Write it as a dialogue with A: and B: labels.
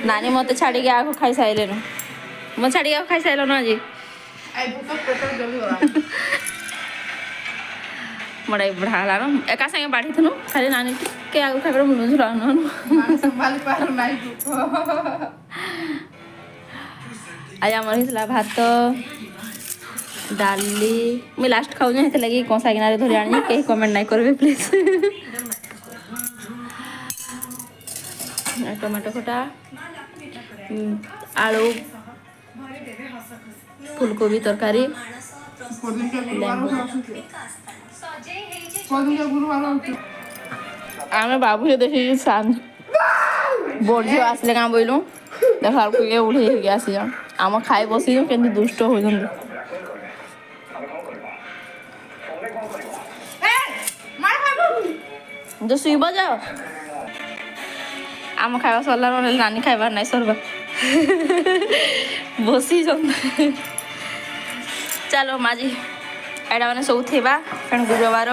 A: नानी मत छाड़ी आग खाई सारे मत छाड़ी आग खाई सारे ना आज बड़ा बढ़ा ना एका संगे बाढ़ी थनु खाली नानी के आग खाकर मुनु झुरा न आज आमर हिसला भात डाली मैं लास्ट खाऊ हेते लगी कंसा गिनारे धरी आनी के कमेंट नहीं करबे प्लीज टमाटो खटा आलू फूलकोबी तरकारी आम बाबू से देखी शाम बोर्ड झील आसले क्या बोलूँ देखा ये उड़े आसी आम खाई बस के दुष्ट हो जो शुब जाओ आम खावा सरला नानी खाइबार नहीं सरबा बसी चलो माजी एडा मैंने सब थे गुरुवार